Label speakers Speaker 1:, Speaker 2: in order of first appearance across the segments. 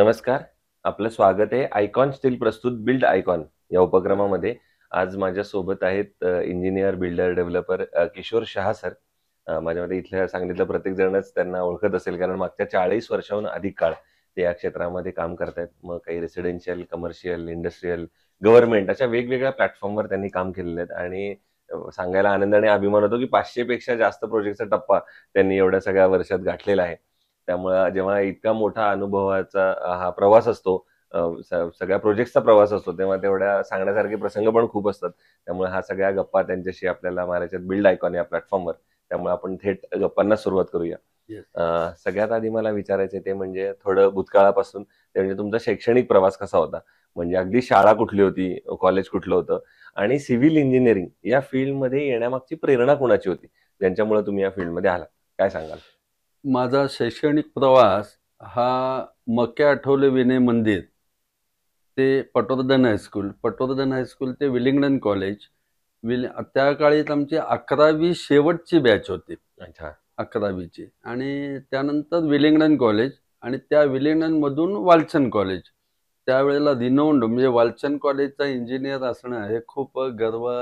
Speaker 1: नमस्कार. आपलं स्वागत आहे आयकॉन स्टील प्रस्तुत बिल्ड आयकॉन या उपक्रमामध्ये. आज माझ्या सोबत आहेत engineer, builder, developer Kishor Shah sir. माझ्या मते इथल्या सांगलीतल्या प्रत्येक जणच त्यांना ओळखत असेल, कारण मागच्या 40 वर्षाहून अधिक काळ ते या क्षेत्रामध्ये काम करतायत. मग काही रेसिडेन्शियल, कमर्शियल, इंडस्ट्रियल, गव्हर्नमेंट अशा वेगवेगळ्या प्लॅटफॉर्मवर त्यांनी काम केलेलं आहे आणि सांगायला आनंदाने अभिमान होतो की 500 पेक्षा जास्त प्रोजेक्टचा टप्पा त्यांनी एवढ्या सगळ्या वर्षात गाठलेला आहे. त्यामुळं जेव्हा इतका मोठा अनुभवाचा हा प्रवास असतो, सगळ्या प्रोजेक्टचा प्रवास असतो, तेव्हा तेवढ्या सांगण्यासारखे प्रसंग पण खूप असतात. त्यामुळे हा सगळ्या गप्पा त्यांच्याशी आपल्याला मारायच्यात बिल्ड आयकॉन या प्लॅटफॉर्मवर. त्यामुळे आपण थेट गप्पांना सुरुवात करूया. सगळ्यात आधी मला विचारायचे ते म्हणजे थोडं भूतकाळापासून, ते म्हणजे तुमचा शैक्षणिक प्रवास कसा होता? म्हणजे अगदी शाळा कुठली होती, कॉलेज कुठलं होतं आणि सिव्हिल इंजिनिअरिंग या फील्डमध्ये येण्यामागची प्रेरणा कोणाची होती, ज्यांच्यामुळे तुम्ही या फील्डमध्ये आलात? काय सांगाल?
Speaker 2: माझा शैक्षणिक प्रवास हा मक्के आठवले विनय मंदिर ते पटवर्धन हायस्कूल ते विलिंग्डन कॉलेज. त्या काळीत आमची 11वी शेवटची बॅच होती,
Speaker 1: अच्छा.
Speaker 2: 11वीची. आणि त्यानंतर विलिंग्डन कॉलेज आणि त्या विलिंग्डनमधून वालचंद कॉलेज. त्यावेळेला रिनाऊंड म्हणजे वालचंद कॉलेजचा इंजिनियर असणं हे खूप गर्व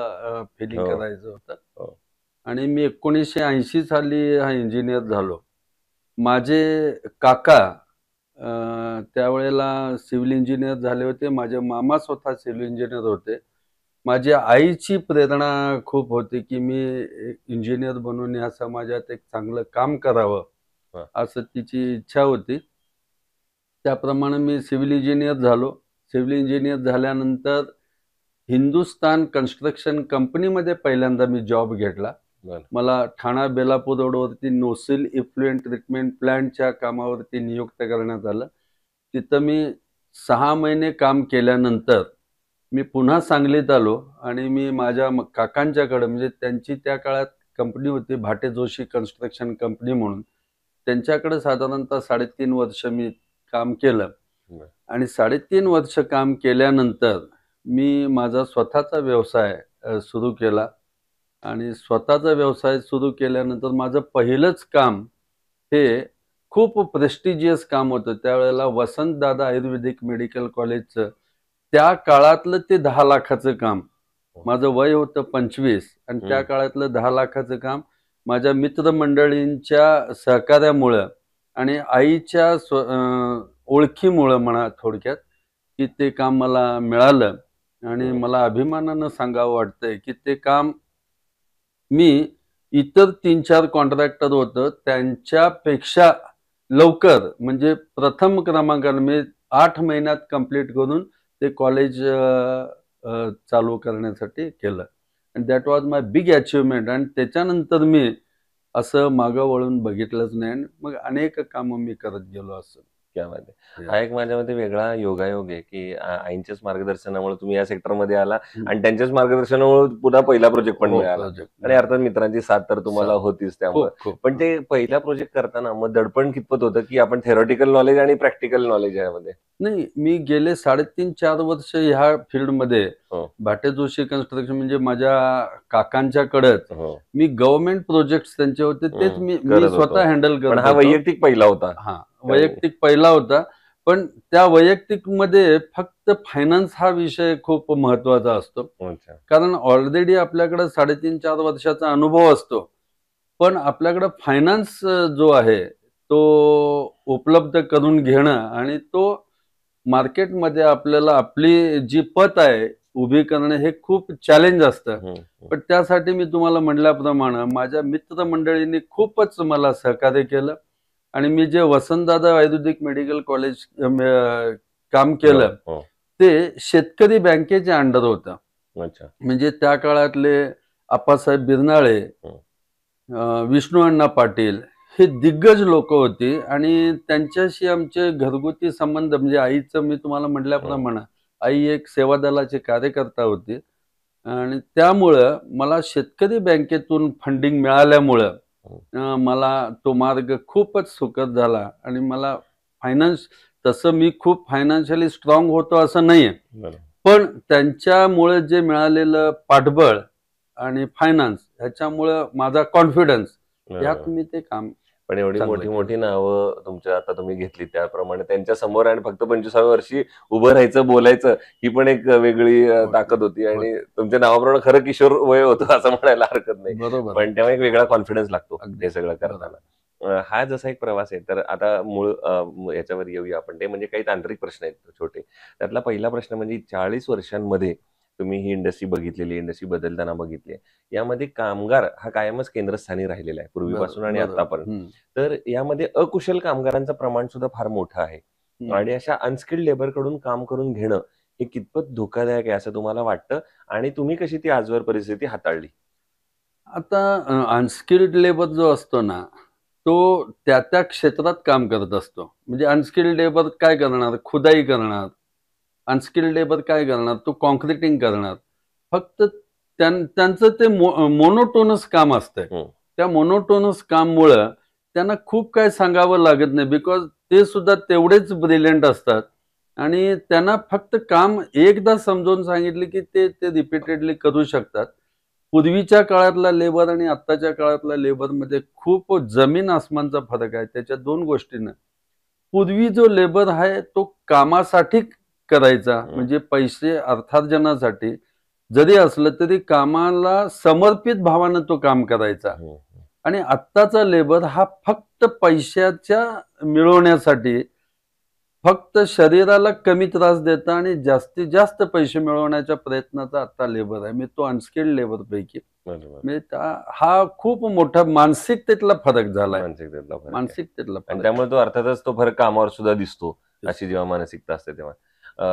Speaker 2: फिलिंग
Speaker 1: हो.
Speaker 2: करायचं होतं.
Speaker 1: हो.
Speaker 2: आणि मी 1980 साली हा इंजिनियर झालो. माझे काका त्यावेळेला सिव्हिल इंजिनियर झाले होते. माझे मामा स्वतः सिव्हिल इंजिनियर होते. माझ्या आईची प्रेरणा खूप होती की मी इंजिनियर बनून या समाजात एक चांगलं काम करावं,
Speaker 1: हां.
Speaker 2: असं तिची इच्छा होती. त्याप्रमाणे मी सिव्हिल इंजिनियर झालो. सिव्हिल इंजिनियर झाल्यानंतर हिंदुस्तान कन्स्ट्रक्शन कंपनीमध्ये पहिल्यांदा मी जॉब घेतला.
Speaker 1: बरं.
Speaker 2: मला ठाणा बेलापूर रोडवरती नोसिल इफ्लुएंट ट्रीटमेंट प्लॅन्टच्या कामावरती नियुक्त करण्यात आलं. तिथं मी 6 महिने काम केल्यानंतर मी पुन्हा सांगलीत आलो आणि मी माझ्या काकांच्याकडे, म्हणजे त्यांची त्या काळात कंपनी होती भाटे जोशी कन्स्ट्रक्शन कंपनी म्हणून, त्यांच्याकडे साधारणतः 3.5 वर्ष मी काम केलं.
Speaker 1: बरं.
Speaker 2: आणि 3.5 वर्ष काम केल्यानंतर मी माझा स्वतःचा व्यवसाय सुरू केला. आणि स्वतःचा व्यवसाय सुरू केल्यानंतर माझं पहिलंच काम हे खूप प्रेस्टिजियस काम होतं. त्यावेळेला वसंतदादा आयुर्वेदिक मेडिकल कॉलेजचं त्या काळातलं ते 10 लाखाचं काम. माझं वय होतं 25 आणि त्या काळातलं 10 लाखाचं काम माझ्या मित्रमंडळींच्या सहकार्यामुळं आणि आईच्या ओळखीमुळं म्हणा थोडक्यात, की ते काम मला मिळालं. आणि मला अभिमानानं सांगावं वाटतंय की ते काम मी इतर 3-4 कॉन्ट्रॅक्टर होतं त्यांच्यापेक्षा लवकर, म्हणजे प्रथम क्रमांकाने मी 8 महिन्यात कंप्लीट करून ते कॉलेज चालू करण्यासाठी केलं. आणि that was my big achievement. आणि त्याच्यानंतर मी असं मागं वळून बघितलंच नाही आणि मग अनेक कामं मी करत गेलो असं.
Speaker 1: क्या बात आहे. हा एक माझ्या मते वेगळा योगायोग आहे की आईंच्याच मार्गदर्शनामुळे तुम्ही या सेक्टरमध्ये आला आणि त्यांच्याच मार्गदर्शनामुळे पुन्हा पहिला प्रोजेक्ट पण
Speaker 2: हो,
Speaker 1: मिळाला.
Speaker 2: प्रोजेक्ट
Speaker 1: आणि अर्थात मित्रांची साथ तर तुम्हाला होतीच त्यामुळे.
Speaker 2: खूप खूप.
Speaker 1: पण ते पहिला प्रोजेक्ट करताना मग दडपण कितपत होतं की आपण थेरॉटिकल नॉलेज आणि प्रॅक्टिकल नॉलेज यामध्ये?
Speaker 2: नाही, मी गेले 3.5-4 वर्ष ह्या फील्डमध्ये
Speaker 1: हो.
Speaker 2: भाटे जोशी कन्स्ट्रक्शन म्हणजे माझ्या काकांच्याकडेच
Speaker 1: हो.
Speaker 2: मी गव्हर्नमेंट प्रोजेक्ट त्यांचे होते तेच मी
Speaker 1: करत होतो.
Speaker 2: स्वतः हँडल
Speaker 1: पण
Speaker 2: करत
Speaker 1: हा
Speaker 2: होतो.
Speaker 1: वैयक्तिक पहिला होता.
Speaker 2: हा वैयक्तिक पहिला होता. पण त्या वैयक्तिक मध्ये फक्त फायनान्स हा विषय खूप महत्वाचा असतो.
Speaker 1: अच्छा.
Speaker 2: कारण ऑलरेडी आपल्याकडे 3.5-4 वर्षाचा अनुभव असतो. पण आपल्याकडे फायनान्स जो आहे तो उपलब्ध करून घेणं आणि तो मार्केटमध्ये आपल्याला आपली जी पत आहे उभी करणं हे खूप चॅलेंज असतं. पण त्यासाठी मी तुम्हाला म्हटल्याप्रमाणे माझ्या मित्रमंडळींनी खूपच मला सहकार्य केलं. आणि मी जे वसंतदादा आयुर्वेदिक मेडिकल कॉलेज काम केलं ते शेतकरी बँकेच्या अंडर होतं.
Speaker 1: अच्छा.
Speaker 2: म्हणजे त्या काळातले आप्पासाहेब बिरनाळे, विष्णू अण्णा पाटील हे दिग्गज लोक होती. आणि त्यांच्याशी आमचे घरगुती संबंध, म्हणजे आईचं मी तुम्हाला म्हटल्याप्रमाणे आई एक सेवा दलाची कार्यकर्ता होती. आणि त्यामुळं मला शेतकरी बँकेतून फंडिंग मिळाल्यामुळं मला तो मार्ग खूपच सुकर झाला. आणि मला फायनान्स, तसं मी खूप फायनान्शियली स्ट्रॉंग होतो असं नाहीये, पण त्यांच्यामुळे जे मिळालेलं पाठबळ आणि फायनान्स ह्याच्यामुळं माझा कॉन्फिडन्स यात मी ते काम.
Speaker 1: पण एवढी
Speaker 2: चांगलं
Speaker 1: मोठी
Speaker 2: केलं.
Speaker 1: मोठी नावं तुमच्या आता तुम्ही घेतली त्याप्रमाणे त्यांच्या समोर आणि फक्त 25व्या वर्षी उभं राहायचं, बोलायचं, ही पण एक वेगळी ताकद होती आणि तुमच्या नावाप्रमाणे खरं किशोर वय होतं असं म्हणायला हरकत नाही.
Speaker 2: बरोबर आहे.
Speaker 1: पण तेव्हा एक वेगळा कॉन्फिडन्स लागतो
Speaker 2: अगदी
Speaker 1: हे सगळं
Speaker 2: बरोबर.
Speaker 1: करताना. हा जसा एक प्रवास आहे, तर आता मूळ याच्यावर येऊया आपण. ते म्हणजे काही तांत्रिक प्रश्न आहेत छोटे. त्यातला पहिला प्रश्न म्हणजे 40 वर्षांमध्ये तुम्ही ही इंडस्ट्री बघितलेली, इंडस्ट्री बदलताना बघितली आहे. यामध्ये कामगार हा कायमच केंद्रस्थानी राहिलेला आहे पूर्वीपासून आणि
Speaker 2: बरोबर.
Speaker 1: आतापर्यंत. तर यामध्ये अकुशल कामगारांचं प्रमाण सुद्धा फार मोठं आहे आणि अशा अनस्किल्ड लेबरकडून काम करून घेणं हे कितपत धोकादायक आहे असं तुम्हाला वाटतं आणि तुम्ही कशी ती आजवर परिस्थिती हाताळली?
Speaker 2: आता अनस्किल्ड लेबर जो असतो ना, तो त्या क्षेत्रात काम करत असतो. म्हणजे अनस्किल्ड लेबर काय करणार? खुदाई करणार. अनस्किल्ड लेबर काय करणार? तो कॉन्क्रिटिंग करणार. फक्त त्यांचं ते मोनोटोनस काम असतंय. त्या मोनोटोनस काममुळं त्यांना खूप काही सांगावं लागत नाही, बिकॉज ते सुद्धा तेवढेच ब्रिलियंट असतात आणि त्यांना फक्त काम एकदा समजावून सांगितले की ते रिपीटेडली करू शकतात. पूर्वीच्या काळातला लेबर आणि आत्ताच्या काळातल्या लेबरमध्ये खूप जमीन आसमानचा फरक आहे. त्याच्या 2 गोष्टींना. पूर्वी जो लेबर आहे तो कामासाठी करायचा, म्हणजे पैसे अर्थार्जनासाठी जरी असलं तरी कामाला समर्पित भावानं तो काम करायचा. आणि आत्ताचा लेबर हा फक्त पैशाच्या मिळवण्यासाठी, फक्त शरीराला कमी त्रास देता आणि जास्तीत जास्त पैसे मिळवण्याच्या प्रयत्नाचा आता लेबर आहे. म्हणजे तो अनस्किल्ड लेबर पैकी. म्हणजे हा खूप मोठा मानसिकतेतला फरक झालाय. मानसिकतेतला
Speaker 1: आणि
Speaker 2: फरक.
Speaker 1: त्यामुळे तो अर्थातच तो फरक कामावर सुद्धा दिसतो, अशी जेव्हा मानसिकता असते तेव्हा.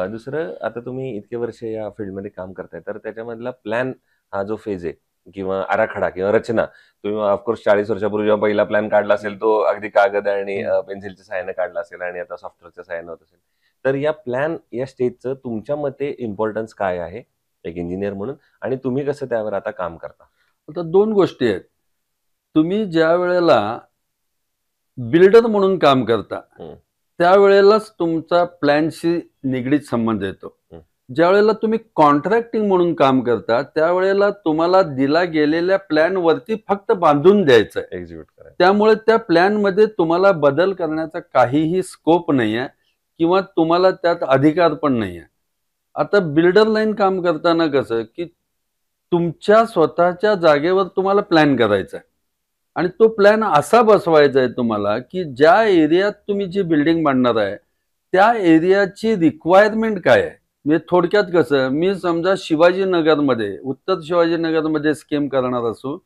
Speaker 1: दुसरं, आता तुम्ही इतके वर्ष या फील्डमध्ये काम करताय, तर त्याच्यामधला प्लॅन हा जो फेज आहे किंवा आराखडा किंवा रचना, तुम्ही ऑफकोर्स 40 वर्षापूर्वी जेव्हा पहिला प्लॅन काढला असेल तो अगदी कागद आणि पेन्सिलच्या सहाय्याने काढला असेल आणि आता सॉफ्टवेअरच्या सहाय्याने होत असेल. तर या प्लॅन, या स्टेजचं तुमच्या मते इम्पॉर्टन्स काय आहे एक इंजिनियर म्हणून, आणि तुम्ही कसं त्यावर आता काम करता?
Speaker 2: आता 2 गोष्टी आहेत. तुम्ही ज्या वेळेला बिल्डर म्हणून काम करता, त्यावेळेलाच तुमचा प्लॅनशी निगडीत संबंध येतो. ज्या वेळेला तुम्ही कॉन्ट्रॅक्टिंग म्हणून काम करता, त्यावेळेला तुम्हाला दिला गेलेल्या प्लॅन वरती फक्त बांधून द्यायचं आहे.
Speaker 1: एक्झिक्यूट करायचं.
Speaker 2: त्यामुळे त्या प्लॅन मध्ये तुम्हाला बदल करण्याचा काहीही स्कोप नाहीये किंवा तुम्हाला त्यात अधिकार पण नाहीये. आता बिल्डर लाईन काम करताना कसं की तुमच्या स्वतःच्या जागेवर तुम्हाला प्लॅन करायचा आहे आणि तो प्लॅन असा बसवायचा आहे तुम्हाला की ज्या एरियात तुम्ही जी बिल्डिंग बांधणार आहे त्या एरियाची रिक्वायरमेंट काय आहे. म्हणजे थोडक्यात कसं, मी समजा शिवाजीनगरमध्ये, उत्तर शिवाजीनगरमध्ये स्कीम करणार असू,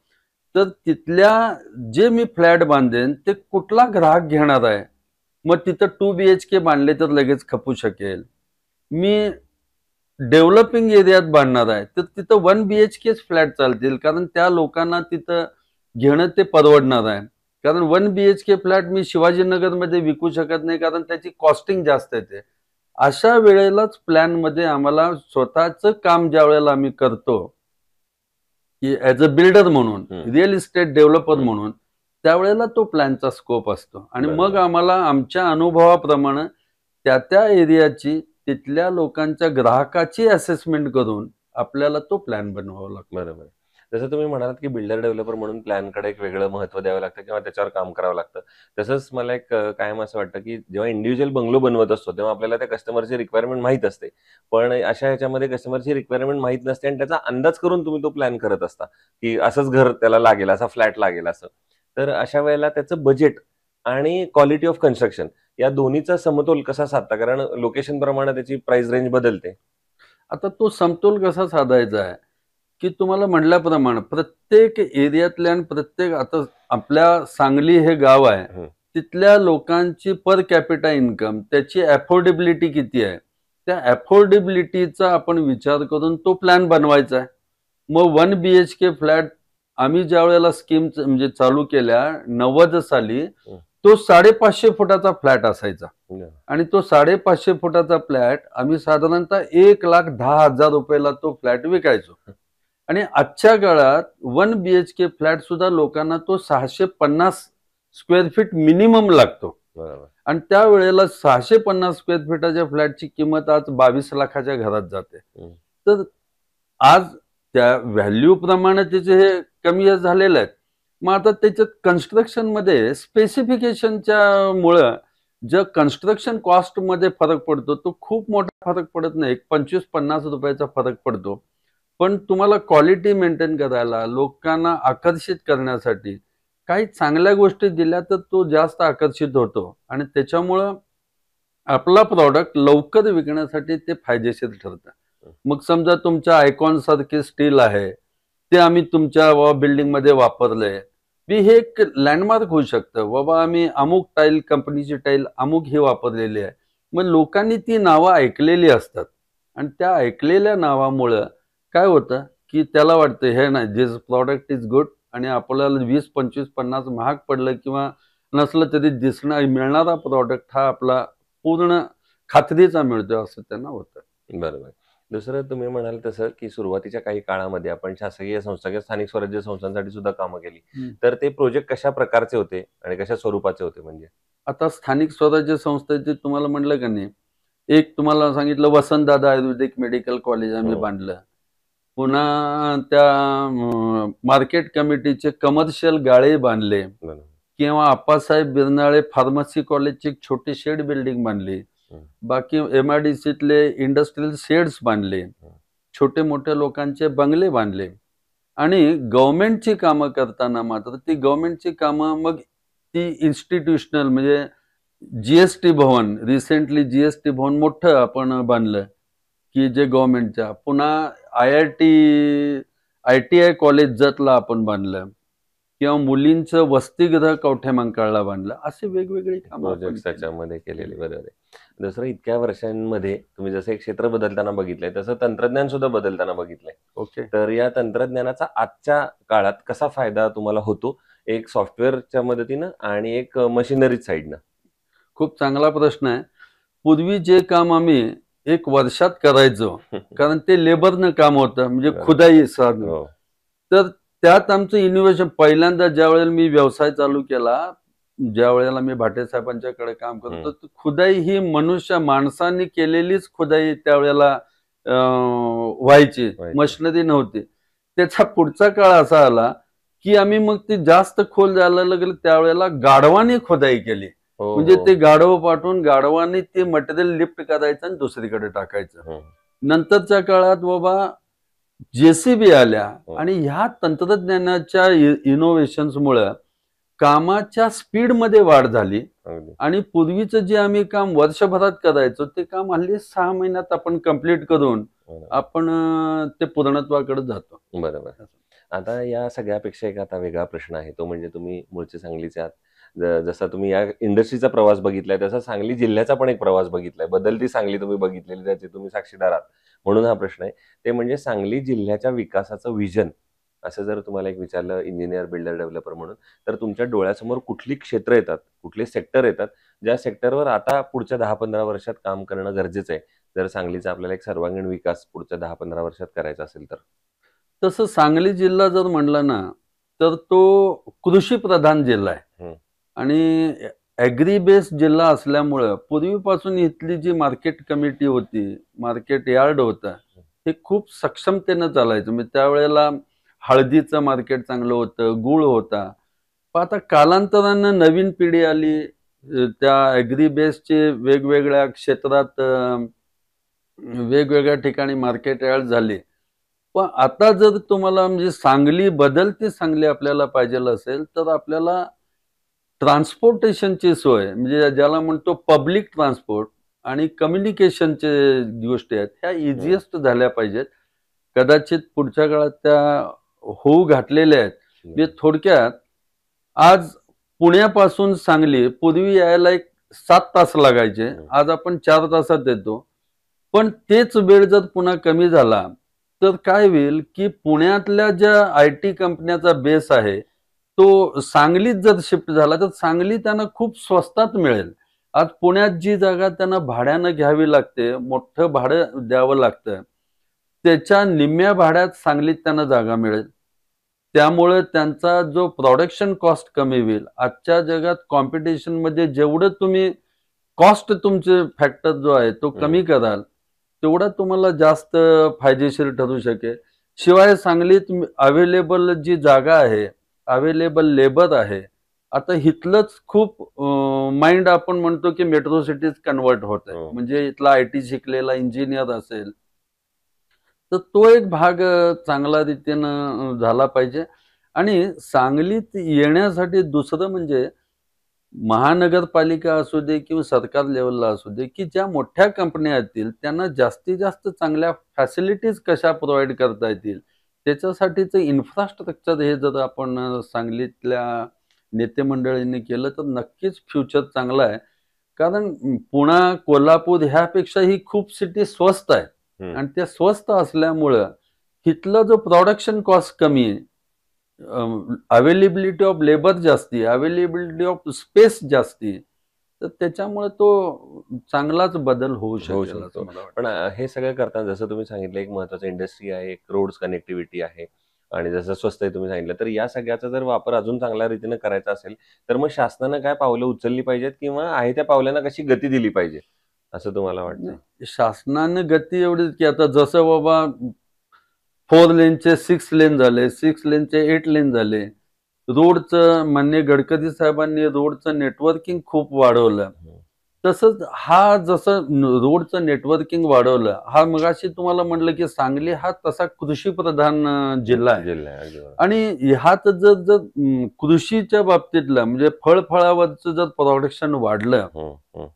Speaker 2: तर तिथल्या जे मी फ्लॅट बांधेन ते कुठला ग्राहक घेणार आहे. मग तिथं 2 BHK बांधले तर लगेच खपू शकेल. मी डेव्हलपिंग एरियात बांधणार आहे तर तिथं 1 BHK फ्लॅट चालतील, कारण त्या लोकांना तिथं घेणं ते परवडणार आहे. कारण 1 BHK फ्लॅट मी शिवाजीनगरमध्ये विकू शकत नाही, कारण त्याची कॉस्टिंग जास्त येते. अशा वेळेलाच प्लॅन मध्ये आम्हाला स्वतःचं काम ज्या वेळेला आम्ही करतो की ऍज अ बिल्डर म्हणून, रिअल इस्टेट डेव्हलपर म्हणून, त्यावेळेला तो प्लॅनचा स्कोप असतो आणि मग आम्हाला आमच्या अनुभवाप्रमाणे त्या एरियाची, तिथल्या लोकांच्या ग्राहकाची असेसमेंट करून आपल्याला तो प्लॅन बनवावा लागतो.
Speaker 1: बरोबर. जसं तुम्ही म्हणालात की बिल्डर डेव्हलपर म्हणून प्लॅनकडे एक वेगळं महत्त्व द्यावं लागतं किंवा त्याच्यावर काम करावं लागतं. तसंच मला एक कायम असं वाटतं की जेव्हा इंडिव्हिज्युअल बंगलो बनवत असतो तेव्हा आपल्याला त्या कस्टमरची रिक्वायरमेंट माहीत असते. पण अशा ह्याच्यामध्ये कस्टमरची रिक्वायरमेंट माहीत नसते आणि त्याचा अंदाज करून तुम्ही तो प्लॅन करत असता की असंच घर त्याला लागेल, असा फ्लॅट लागेल असं. तर अशा वेळेला त्याचं बजेट आणि क्वालिटी ऑफ कन्स्ट्रक्शन या दोन्हीचा समतोल कसा साधता? कारण लोकेशन प्रमाणे त्याची प्राइस रेंज बदलते.
Speaker 2: आता तो समतोल कसा साधायचा आहे की तुम्हाला म्हटल्याप्रमाणे प्रत्येक एरियातल्या आणि प्रत्येक, आता आपल्या सांगली हे गाव आहे, तिथल्या लोकांची पर कॅपिटा इन्कम, त्याची अफोर्डेबिलिटी किती आहे, त्या अफोर्डेबिलिटीचा आपण विचार करून तो प्लॅन बनवायचा आहे. मग 1 BHK फ्लॅट आम्ही ज्या वेळेला स्कीम म्हणजे चालू केल्या 90 साली, तो 550 फुटाचा फ्लॅट असायचा आणि तो 550 फुटाचा फ्लॅट आम्ही साधारणतः 1,10,000 रुपयाला तो फ्लॅट विकायचो. आणि आजच्या काळात 1 BHK फ्लॅट सुद्धा लोकांना तो 650 स्क्वेअर फीट मिनिमम लागतो. आणि त्यावेळेला 650 स्क्वेअर फीटाच्या फ्लॅटची किंमत आज 22 लाखाच्या घरात जाते. तर आज त्या व्हॅल्यू प्रमाणे त्याचे हे कमी झालेले आहेत. मग आता त्याच्यात कन्स्ट्रक्शनमध्ये स्पेसिफिकेशनच्या मुळे जे कन्स्ट्रक्शन कॉस्टमध्ये फरक पडतो तो खूप मोठा फरक पडत नाही, एक 25-50 रुपयाचा फरक पडतो. पण तुम्हाला क्वालिटी मेंटेन करायला, लोकांना आकर्षित करण्यासाठी काही चांगल्या गोष्टी दिल्या तर तो जास्त आकर्षित होतो आणि त्याच्यामुळं आपला प्रॉडक्ट लवकर विकण्यासाठी ते फायदेशीर ठरतं. मग समजा तुमच्या आयकॉन सारखे स्टील आहे, ते आम्ही तुमच्या बिल्डिंगमध्ये वापरलंय. हे एक लँडमार्क होऊ शकतं. बाबा आम्ही अमुक टाईल कंपनीची टाईल अमुक ही वापरलेली आहे. मग लोकांनी ती नावं ऐकलेली असतात आणि त्या ऐकलेल्या नावामुळं काय होतं, की त्याला वाटतं हे नाही दिस प्रॉडक्ट इज गुड आणि आपल्याला 20, 25, 50 महाग पडलं किंवा नसलं तरी मिळणारा प्रॉडक्ट हा आपला पूर्ण खात्रीचा मिळतोय असं त्यांना होतं.
Speaker 1: बरोबर. दुसरं तुम्ही म्हणाल तसं, की सुरुवातीच्या काही काळामध्ये आपण शासकीय संस्था किंवा स्थानिक स्वराज्य संस्थांसाठी सुद्धा कामं केली. तर ते प्रोजेक्ट कशा प्रकारचे होते आणि कशा स्वरूपाचे होते म्हणजे?
Speaker 2: आता स्थानिक स्वराज्य संस्थेचे तुम्हाला म्हटलं का नाही, एक तुम्हाला सांगितलं वसंतदादा आयुर्वेदिक मेडिकल कॉलेज आम्ही
Speaker 1: हो.
Speaker 2: बांधलं. पुन्हा त्या मार्केट कमिटीचे कमर्शियल गाळे बांधले
Speaker 1: बरोबर.
Speaker 2: किंवा आप्पासाहेब बिरनाळे फार्मसी कॉलेजची एक छोटी शेड बिल्डिंग बांधली. बाकी MIDCतले इंडस्ट्रियल शेड्स बांधले, छोटे मोठे लोकांचे बंगले बांधले आणि गव्हर्नमेंटची कामं करताना मात्र ती गव्हर्नमेंटची कामं मग ती इन्स्टिट्यूशनल म्हणजे GST भवन, रिसेंटली GST भवन मोठं आपण बांधलं, की जे गव्हर्नमेंटच्या. पुन्हा IITI कॉलेज जतला आपण बांधलं किंवा मुलींचं वसतिगृह कवठेमंकाळला बांधलं. असे वेगवेगळी कामं आपण
Speaker 1: प्रोजेक्ट्स
Speaker 2: केली.
Speaker 1: त्याच्यामध्ये केलेले. बरोबर आहे. दुसरं इतक्या वर्षांमध्ये तुम्ही जसं एक क्षेत्र बदलताना बघितलंय, तसं तंत्रज्ञान सुद्धा बदलताना बघितलंय.
Speaker 2: ओके.
Speaker 1: तर या तंत्रज्ञानाचा आजच्या काळात कसा फायदा तुम्हाला होतो? एक सॉफ्टवेअरच्या मदतीनं आणि एक मशिनरी साइडनं?
Speaker 2: खूप चांगला प्रश्न आहे. पूर्वी जे काम आम्ही 1 वर्षात करायचो, कारण ते लेबरनं काम होतं म्हणजे
Speaker 1: बरोबर.
Speaker 2: खुदाई साधन.
Speaker 1: हो.
Speaker 2: तर त्यात आमचं इनोव्हेशन पहिल्यांदा ज्यावेळेला मी व्यवसाय चालू केला, ज्यावेळेला मी भाटे साहेबांच्याकडे काम करतो, तर खुदाई ही माणसांनी केलेलीच खुदाई त्यावेळेला व्हायची, मशिनरी नव्हती. त्याचा पुढचा काळ असा आला, की आम्ही मग ते जास्त खोल जायला लागलं त्यावेळेला गाढवाने खुदाई केली.
Speaker 1: हो,
Speaker 2: म्हणजे
Speaker 1: हो.
Speaker 2: ते गाढव पाठवून गाढवाने ते मटेरियल लिफ्ट करायचं आणि दुसरीकडे टाकायचं.
Speaker 1: हो.
Speaker 2: नंतरच्या काळात बाबा JCB आल्या
Speaker 1: हो.
Speaker 2: आणि ह्या तंत्रज्ञानाच्या इनोव्हेशन्समुळं कामाच्या स्पीडमध्ये वाढ झाली
Speaker 1: अगदी.
Speaker 2: आणि पूर्वीचं जे आम्ही काम वर्षभरात करायचो ते काम हल्ली 6 महिन्यात आपण कंप्लीट करून
Speaker 1: बरोबर.
Speaker 2: आपण ते पूर्णत्वाकडे जातो.
Speaker 1: बरोबर. आता या सगळ्यापेक्षा एक आता वेगळा प्रश्न आहे, तो म्हणजे तुम्ही मूळचे सांगलीचे आहात. जसा तुम्ही या इंडस्ट्रीचा प्रवास बघितलाय, तसा सांगली जिल्ह्याचा पण एक प्रवास बघितलाय. बदलती सांगली तुम्ही बघितलेली, त्याचे तुम्ही साक्षीदार आहात. म्हणून हा प्रश्न आहे. ते म्हणजे सांगली जिल्ह्याच्या विकासाचं व्हिजन असं जर तुम्हाला एक विचारलं इंजिनियर, बिल्डर, डेव्हलपर म्हणून, तर तुमच्या डोळ्यासमोर कुठली क्षेत्र येतात, कुठले सेक्टर येतात, ज्या सेक्टरवर आता पुढच्या 10-15 वर्षात काम करणं गरजेचं आहे, जर सांगलीचा आपल्याला एक सर्वांगीण विकास पुढच्या 10-15 वर्षात करायचा असेल तर?
Speaker 2: तसं सांगली जिल्हा जर म्हणला ना, तर तो कृषीप्रधान जिल्हा आहे आणि ॲग्री बेस्ड जिल्हा असल्यामुळं पूर्वीपासून इथली जी मार्केट कमिटी होती, मार्केट यार्ड होतं, हे खूप सक्षमतेनं चालायचं. म्हणजे त्यावेळेला हळदीचं मार्केट चांगलं होतं, गूळ होता. पण आता कालांतरानं नवीन पिढी आली, त्या ॲग्री बेस्डचे वेगवेगळ्या क्षेत्रात वेगवेगळ्या ठिकाणी मार्केट यार्ड झाले. पण आता जर तुम्हाला म्हणजे बदलती सांगली आपल्याला पाहिजेल असेल, तर आपल्याला ट्रान्सपोर्टेशनची सोय म्हणजे ज्याला म्हणतो पब्लिक ट्रान्सपोर्ट आणि कम्युनिकेशनचे गोष्टी आहेत, ह्या इझिएस्ट झाल्या पाहिजेत. कदाचित पुढच्या काळात त्या होऊ घातलेल्या आहेत. म्हणजे थोडक्यात आज पुण्यापासून सांगली पूर्वी यायला एक 7 तास लागायचे, आज आपण 4 तासात येतो. पण तेच वेळ जर पुन्हा कमी झाला तर काय होईल, की पुण्यातल्या ज्या IT कंपन्याचा बेस आहे तो सांगलीत जर शिफ्ट झाला तर सांगली त्यांना खूप स्वस्तात मिळेल. आज पुण्यात जी जागा त्यांना भाड्यानं घ्यावी लागते, मोठं भाडं द्यावं लागतं, त्याच्या निम्म्या भाड्यात सांगलीत त्यांना जागा मिळेल. त्यामुळे त्यांचा जो प्रोडक्शन कॉस्ट कमी होईल. आजच्या जगात कॉम्पिटिशनमध्ये जेवढं तुम्ही कॉस्ट तुमचे फॅक्टर जो आहे तो कमी कराल, तेवढा तुम्हाला जास्त फायदेशीर ठरू शकेल. शिवाय सांगलीत अवेलेबल जी जागा आहे, अवेलेबल लेबर आहे. आता इथलंच खूप माइंड आपण म्हणतो की मेट्रो सिटीज कन्वर्ट होत आहे.
Speaker 1: हो.
Speaker 2: म्हणजे इथला IT शिकलेला इंजिनियर असेल, तर तो एक भाग चांगला रीतीनं झाला पाहिजे. आणि सांगलीत येण्यासाठी दुसरं म्हणजे महानगरपालिका असू दे किंवा सरकार लेव्हलला असू दे, की ज्या मोठ्या कंपन्या येतील त्यांना जास्तीत जास्त चांगल्या फॅसिलिटीज कशा प्रोव्हाईड करता येतील, त्याच्यासाठीचं इन्फ्रास्ट्रक्चर हे जर आपण सांगलीतल्या नेते मंडळींनी केलं तर नक्कीच फ्युचर चांगलं आहे. कारण पुणा, कोल्हापूर ह्यापेक्षा ही खूप सिटी स्वस्त आहे.
Speaker 1: हं.
Speaker 2: आणि त्या स्वस्त असल्यामुळं तिथला जो प्रोडक्शन कॉस्ट कमी आहे, अवेलेबिलिटी ऑफ लेबर जास्ती, अवेलेबिलिटी ऑफ स्पेस जास्ती, तर त्याच्यामुळे तो चांगलाच बदल होऊ
Speaker 1: होऊ
Speaker 2: शकेल असं
Speaker 1: शकतो.
Speaker 2: मला वाटतं.
Speaker 1: पण हे सगळं करताना जसं तुम्ही सांगितलं एक महत्त्वाचं इंडस्ट्री आहे, एक रोड्स कनेक्टिव्हिटी आहे आणि जसं स्वस्त आहे तुम्ही सांगितलं. तर या सगळ्याचा जर वापर अजून चांगल्या रीतीने करायचा असेल, तर मग शासनानं काय पावलं उचलली पाहिजेत किंवा आहे त्या पावलांना कशी गती दिली पाहिजे, असं तुम्हाला वाटतंय?
Speaker 2: शासनानं गती एवढीच की आता जसं बाबा 4 लेनचे 6 लेन झाले, 6 लेनचे 8 लेन झाले. रोडचं माननीय गडकरी साहेबांनी रोडचं नेटवर्किंग खूप वाढवलं.
Speaker 1: हं.
Speaker 2: तसंच हा जसं रोडचं नेटवर्किंग वाढवलं, हा मगाशी तुम्हाला म्हटलं की सांगली हा तसा कृषीप्रधान जिल्हा आहे.
Speaker 1: जिल्हा आहे. अगदी बरोबर.
Speaker 2: आणि ह्यात जर जर कृषीच्या बाबतीतलं म्हणजे फळफळावरचं जर प्रोडक्शन वाढलं
Speaker 1: हं, हं,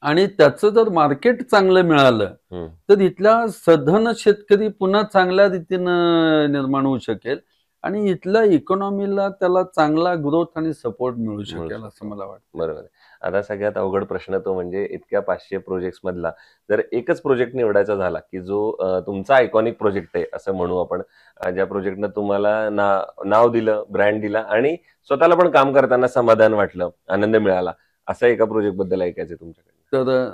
Speaker 2: आणि त्याचं जर मार्केट चांगलं मिळालं,
Speaker 1: हं.
Speaker 2: तर इथला सधन शेतकरी पुन्हा चांगल्या रीतीनं निर्माण होऊ शकेल आणि इथल्या इकॉनॉमीला त्याला चांगला ग्रोथ आणि सपोर्ट मिळू शकेल असं मला वाटतं.
Speaker 1: बरोबर आहे. आता सगळ्यात अवघड प्रश्न तो म्हणजे इतक्या 500 प्रोजेक्ट्स मधला जर एकच प्रोजेक्ट निवडायचा झाला, की जो तुमचा आयकॉनिक प्रोजेक्ट आहे असं म्हणू आपण. ज्या प्रोजेक्टनं तुम्हाला नाव दिलं, ब्रँड दिला आणि स्वतःला पण काम करताना समाधान वाटलं, आनंद मिळाला. असा एका प्रोजेक्ट बद्दल ऐकायचं तुमच्याकडे.
Speaker 2: तर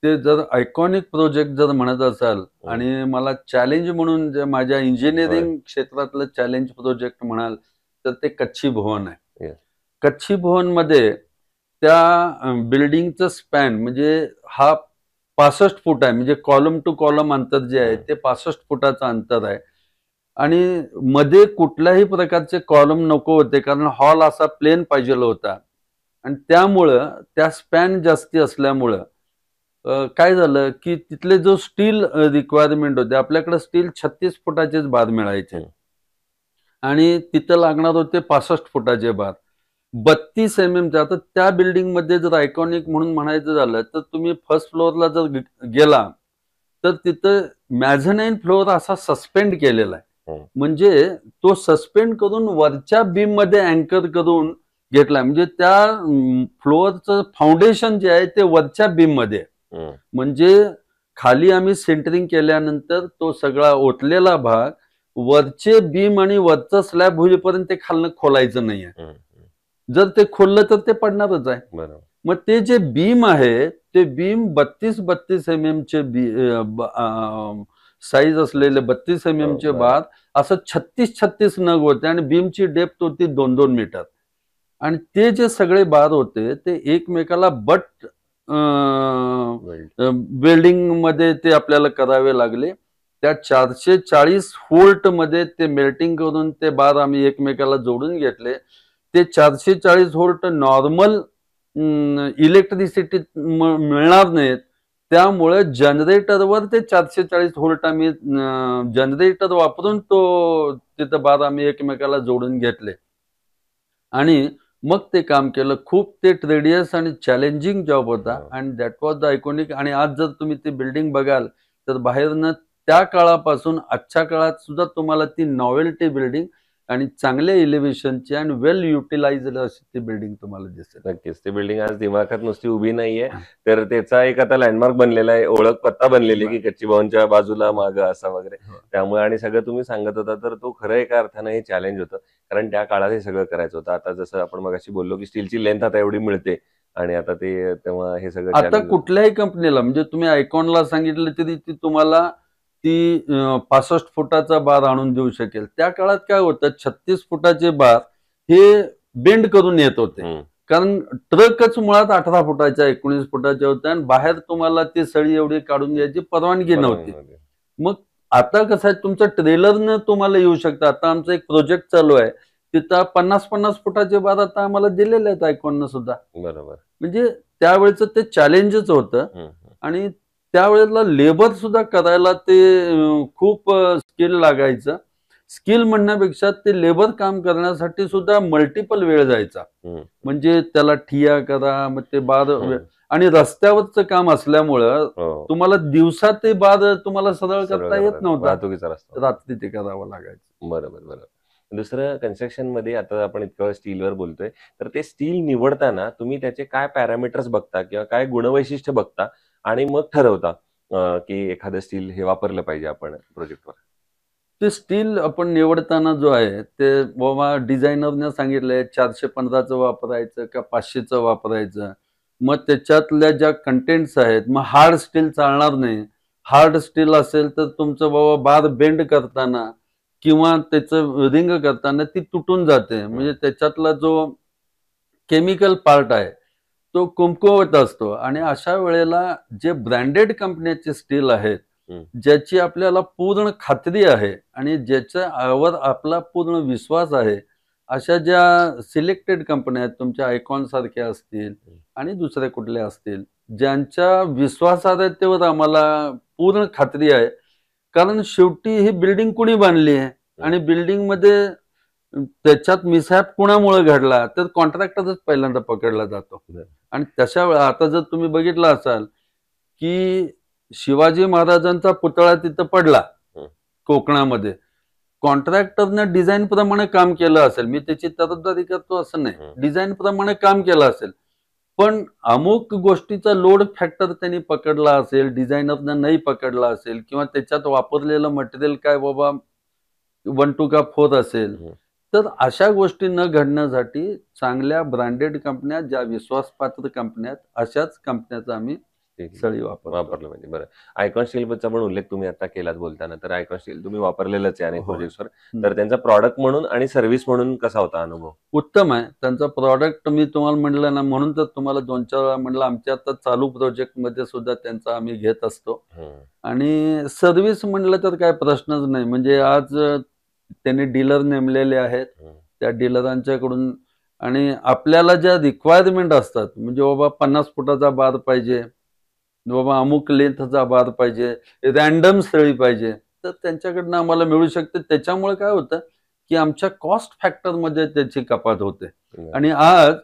Speaker 2: ते जर आयकॉनिक प्रोजेक्ट जर म्हणत असाल आणि मला चॅलेंज म्हणून जे माझ्या इंजिनिअरिंग क्षेत्रातलं चॅलेंज प्रोजेक्ट म्हणाल, तर ते कच्छी भवन आहे.
Speaker 1: Yes.
Speaker 2: कच्छी भवनमध्ये त्या बिल्डिंगचं स्पॅन म्हणजे हा 65 फूट आहे. म्हणजे कॉलम टू कॉलम अंतर जे आहे ते 65 फुटाचं अंतर आहे. आणि मध्ये कुठल्याही प्रकारचे कॉलम नको होते कारण हॉल असा प्लेन पाहिजेल होता. आणि त्यामुळं त्या स्पॅन जास्ती असल्यामुळं काय झालं की तिथले जो स्टील रिक्वायरमेंट होते, आपल्याकडे स्टील 36 फुटाचेच बार मिळायचे
Speaker 1: हं.
Speaker 2: आणि तिथं लागणार होते 65 फुटाचे बार. 32 चे. आता त्या बिल्डिंगमध्ये जर आयकॉनिक म्हणून म्हणायचं झालं तर तुम्ही फर्स्ट फ्लोअरला जर गेला तर तिथं मॅझनाईन फ्लोअर असा सस्पेंड केलेला आहे.
Speaker 1: हं.
Speaker 2: म्हणजे तो सस्पेंड करून वरच्या बीम मध्ये अँकर करून घेतलाय. म्हणजे त्या फ्लोअरचं फाउंडेशन जे आहे ते वरच्या बीम मध्ये आहे.
Speaker 1: हं.
Speaker 2: म्हणजे खाली आम्ही सेंटरिंग केल्यानंतर तो सगळा ओतलेला भाग वरचे बीम आणि वरचं स्लॅब होईपर्यंत ते खालनं खोलायचं नाहीये.
Speaker 1: हं, हं.
Speaker 2: जर ते खोललं तर ते पडणारच आहे.
Speaker 1: बरोबर.
Speaker 2: मग ते जे बीम आहे ते बीम 32 चे साईज असलेले 32 चे
Speaker 1: बरं.
Speaker 2: बार असं 36 नग होते आणि बीमची डेप्थ होती 2-2 मीटर. आणि ते जे सगळे बार होते ते एकमेकाला बट
Speaker 1: Weld.
Speaker 2: वेल्डिंग मध्ये ते आपल्याला करावे लागले. त्या 440 व्होल्ट मध्ये ते मेल्टिंग करून ते बार आम्ही एकमेकाला जोडून घेतले. ते 440 व्होल्ट नॉर्मल इलेक्ट्रिसिटी मिळणार नाहीत. त्यामुळे जनरेटरवर ते 440 व्होल्ट आम्ही जनरेटर वापरून तो तिथं बार आम्ही एकमेकाला जोडून घेतले आणि मग ते काम केलं. खूप ते ट्रेडियस आणि चॅलेंजिंग जॉब होता आणि दॅट वॉज द आयकॉनिक. आणि आज जर तुम्ही ती बिल्डिंग बघाल तर बाहेरनं त्या काळापासून आजच्या काळात सुद्धा तुम्हाला ती नॉवेल्टी बिल्डिंग आणि चांगल्या इलेव्हेशनची आणि वेल युटिलाइज्ड अशी ती बिल्डिंग तुम्हाला दिसेल.
Speaker 1: नक्कीच. ती बिल्डिंग आज दिमाखात नुसती उभी नाहीये, तर त्याचा एक आता लँडमार्क बनलेला आहे, ओळख पत्ता बनलेली आहे की कच्ची भवनच्या बाजूला मागं असा वगैरे. त्यामुळे आणि सगळं तुम्ही सांगत होता तर तो खरं एका अर्थानं हे चॅलेंज होतं. कारण त्या काळात हे सगळं करायचं होतं. आता जसं आपण मगाशी बोललो की स्टीलची लेंथ आता एवढी मिळते आणि आता ते तेव्हा हे सगळं
Speaker 2: आता
Speaker 1: challenge होतं.
Speaker 2: कुठल्याही कंपनीला म्हणजे तुम्ही आयकॉनला सांगितलं तरी ती तुम्हाला 65 फुटाचा बार आणून देऊ शकेल. त्या काळात काय होतं 36 फुटाचे बार हे बेंड करून येत होते.
Speaker 1: हं.
Speaker 2: कारण ट्रकच मुळात 18 फुटाच्या 19 फुटाच्या होत्या आणि बाहेर तुम्हाला ती सळी एवढी काढून घ्यायची परवानगी नव्हती. मग आता कसं आहे तुमचं ट्रेलरनं तुम्हाला येऊ शकतं. आता आमचा एक प्रोजेक्ट चालू आहे तिथं 50-50 फुटाचे बार आता आम्हाला दिलेले आहेत आयकॉननं सुद्धा.
Speaker 1: बरोबर.
Speaker 2: म्हणजे त्यावेळेचं ते चॅलेंजच होतं.
Speaker 1: हं,
Speaker 2: आणि त्यावेळेला लेबर सुद्धा करायला ते खूप स्किल लागायचं. स्किल म्हणण्यापेक्षा ते लेबर काम करण्यासाठी सुद्धा मल्टिपल वेळ जायचा.
Speaker 1: हं,
Speaker 2: म्हणजे त्याला ठिया करा, मग ते बार
Speaker 1: हं.
Speaker 2: आणि रस्त्यावरचं काम असल्यामुळं
Speaker 1: हो.
Speaker 2: तुम्हाला दिवसा ते बार तुम्हाला सरळ
Speaker 1: सरळ
Speaker 2: करता येत
Speaker 1: करतात.
Speaker 2: नव्हता.
Speaker 1: वाहतुकीचा रस्ता होता.
Speaker 2: रात्री ते करावं लागायचं.
Speaker 1: बरोबर, बरोबर. दुसरं कन्स्ट्रक्शनमध्ये आता आपण इतक्या वेळ स्टीलवर बोलतोय, तर ते स्टील निवडताना तुम्ही त्याचे काय पॅरामीटर्स बघता किंवा काय गुणवैशिष्ट्य बघता आणि मग ठरवता की एखादं स्टील हे वापरलं पाहिजे आपण प्रोजेक्टवर?
Speaker 2: ते स्टील आपण निवडताना जो आहे ते बाबा डिझायनरने सांगितलंय 415चं वापरायचं का 500चं वापरायचं. मग त्याच्यातल्या ज्या कंटेंट्स आहेत, मग हार्ड स्टील चालणार नाही. हार्ड स्टील असेल तर तुमचं बाबा बार बेंड करताना किंवा त्याचं रिंग करताना ती तुटून जाते. म्हणजे त्याच्यातला जो केमिकल पार्ट आहे तो कमकुवत असतो. आणि अशा वेळेला जे ब्रँडेड कंपन्याचे स्टील आहेत,
Speaker 1: हं.
Speaker 2: ज्याची आपल्याला पूर्ण खात्री आहे आणि ज्याच्यावर आपला पूर्ण विश्वास आहे, अशा ज्या सिलेक्टेड कंपन्या आहेत, तुमच्या आयकॉन सारख्या असतील आणि दुसऱ्या कुठल्या असतील, ज्यांच्या विश्वासार्हतेवर आम्हाला पूर्ण खात्री आहे. कारण शेवटी ही बिल्डिंग कुणी बांधली आहे आणि बिल्डिंगमध्ये त्याच्यात मिसहॅप कुणामुळे घडला तर कॉन्ट्रॅक्टरच पहिल्यांदा पकडला जातो.
Speaker 1: बरं.
Speaker 2: आणि तशा वेळा आता जर तुम्ही बघितलं असाल की शिवाजी महाराजांचा पुतळा तिथं पडला
Speaker 1: हं.
Speaker 2: कोकणामध्ये, कॉन्ट्रॅक्टरनं डिझाईन प्रमाणे काम केलं असेल, मी त्याची तरफदारी करतो असं नाही,
Speaker 1: हं.
Speaker 2: डिझाईन प्रमाणे काम केलं असेल, पण अमुक गोष्टीचा लोड फॅक्टर त्यांनी पकडला असेल, डिझायनरनं नाही पकडला असेल किंवा त्याच्यात वापरलेलं मटेरियल काय बाबा 1 का 4 असेल,
Speaker 1: हं.
Speaker 2: तर अशा गोष्टी न घडण्यासाठी चांगल्या ब्रँडेड कंपन्या, ज्या विश्वासपात्र कंपन्या आहेत, अशाच कंपन्याचा आम्ही सळी वापरतो.
Speaker 1: वापरलं पाहिजे. बरं. आयकॉन स्टीलचा पण उल्लेख तुम्ही आता केलात बोलताना. तर आयकॉन स्टील तुम्ही वापरलेलंच आहे अनेक
Speaker 2: हो.
Speaker 1: प्रोजेक्ट्सवर.
Speaker 2: हं.
Speaker 1: तर त्यांचा प्रॉडक्ट म्हणून आणि सर्व्हिस म्हणून कसा होता अनुभव?
Speaker 2: उत्तम आहे. त्यांचा प्रॉडक्ट मी तुम्हाला म्हटलं ना, म्हणून तर तुम्हाला 2-4 वेळा म्हटलं, आमच्या आता चालू प्रोजेक्टमध्ये सुद्धा त्यांचा आम्ही घेत असतो.
Speaker 1: हं.
Speaker 2: आणि सर्व्हिस म्हटलं तर काय प्रश्नच नाही. म्हणजे आज त्यांनी डीलर नेमलेले आहेत.
Speaker 1: हं.
Speaker 2: त्या डीलरांच्याकडून आणि आपल्याला ज्या रिक्वायरमेंट असतात, म्हणजे बाबा 50 फुटाचा बार पाहिजे, बाबा अमुक लेंथचा बार पाहिजे, रँडम सळी पाहिजे, तर त्यांच्याकडनं आम्हाला मिळू शकते. त्याच्यामुळे काय होतं की आमच्या कॉस्ट फॅक्टरमध्ये त्याची कपात होते.
Speaker 1: बरं.
Speaker 2: आणि आज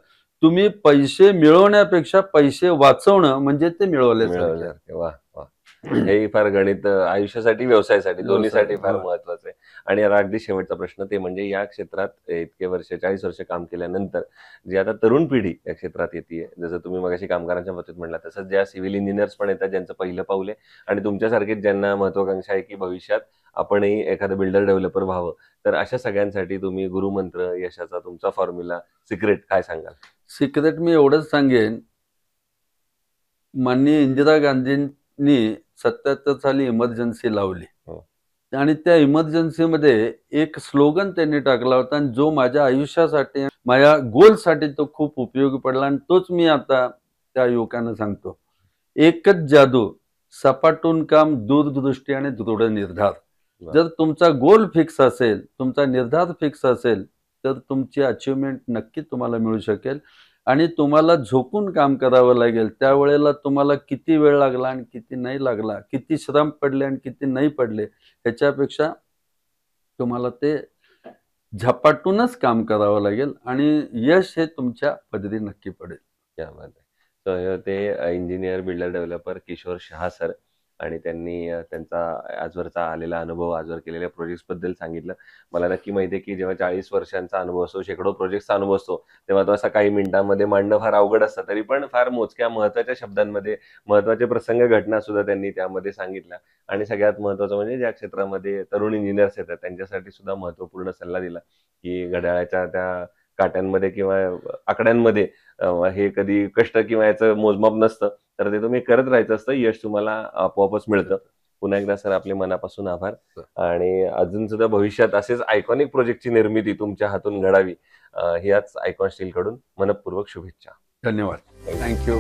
Speaker 2: तुम्ही पैसे मिळवण्यापेक्षा पैसे वाचवणं म्हणजे ते मिळवल्यासारखे आहे.
Speaker 1: मिळवल्यासारखे. वाह! वाह! हेही फार गणित आयुष्यासाठी, व्यवसायासाठी दोन्हीसाठी फार
Speaker 2: हो.
Speaker 1: महत्वाचं आहे. आणि आता अगदी शेवटचा प्रश्न ते म्हणजे या क्षेत्रात इतके वर्ष 40 वर्ष काम केल्यानंतर जी आता तरुण पिढी या क्षेत्रात येतीये, जसं तुम्ही मगाशी कामगारांच्या बाबतीत म्हटलात, तसंच ज्या सिव्हिल इंजिनियर्स पण येतात ज्यांचं पहिलं पाऊल आहे आणि तुमच्यासारखेच ज्यांना महत्वाकांक्षा आहे की भविष्यात आपणही एखादं बिल्डर डेव्हलपर व्हावं, तर अशा सगळ्यांसाठी तुम्ही गुरुमंत्र, यशाचा तुमचा फॉर्म्युला, सिक्रेट काय सांगाल?
Speaker 2: सिक्रेट मी एवढंच सांगेन, माननीय इंदिरा गांधींनी 77 साली इमर्जन्सी लावली.
Speaker 1: हो.
Speaker 2: आणि त्या इमर्जन्सीमध्ये एक स्लोगन त्यांनी टाकला होता आणि जो माझ्या आयुष्यासाठी, माझ्या गोलसाठी तो खूप उपयोगी पडला आणि तोच मी आता त्या युवकांना सांगतो. एकच जादू, सपाटून काम, दूरदृष्टी आणि दृढ निर्धार.
Speaker 1: वाह!
Speaker 2: जर तुमचा गोल फिक्स असेल, तुमचा निर्धार फिक्स असेल, तर तुमची अचिव्हमेंट नक्की तुम्हाला मिळू शकेल. आणि तुम्हाला झोकून काम करावं लागेल. त्यावेळेला तुम्हाला किती वेळ लागला आणि किती नाही लागला, किती श्रम पडले आणि किती नाही पडले, ह्याच्यापेक्षा तुम्हाला ते झपाटूनच काम करावं लागेल आणि यश हे तुमच्या पदरी नक्की पडेल.
Speaker 1: क्या बात है! तर ते engineer, builder, developer Kishor Shah sir आणि त्यांनी त्यांचा आजवरचा आलेला अनुभव, आजवर केलेल्या प्रोजेक्ट्सबद्दल सांगितलं. मला नक्की माहिती आहे, की जेव्हा 40 वर्षांचा अनुभव असतो, शेकडो प्रोजेक्ट्सचा अनुभव असतो, तेव्हा तो असा काही मिनिटांमध्ये मांडणं फार अवघड असतं. तरी पण फार मोजक्या महत्त्वाच्या शब्दांमध्ये महत्त्वाचे प्रसंग, घटना सुद्धा त्यांनी त्यामध्ये सांगितल्या आणि सगळ्यात महत्त्वाचं म्हणजे ज्या क्षेत्रामध्ये तरुण इंजिनियर्स येतात त्यांच्यासाठी सुद्धा महत्त्वपूर्ण सल्ला दिला, की घड्याळाच्या त्या काट्यांमध्ये किंवा आकड्यांमध्ये हे कधी कष्ट किंवा याचं मोजमाप नसतं. तर ते तुम्ही करत राहायचं असतं. यश तुम्हाला आपोआपच मिळतं. पुन्हा एकदा सर आपले मनापासून आभार आणि अजून सुद्धा भविष्यात असेच आयकॉनिक प्रोजेक्टची निर्मिती तुमच्या हातून घडावी ह्याच आयकॉन स्टीलकडून मनःपूर्वक शुभेच्छा.
Speaker 2: धन्यवाद. थँक्यू.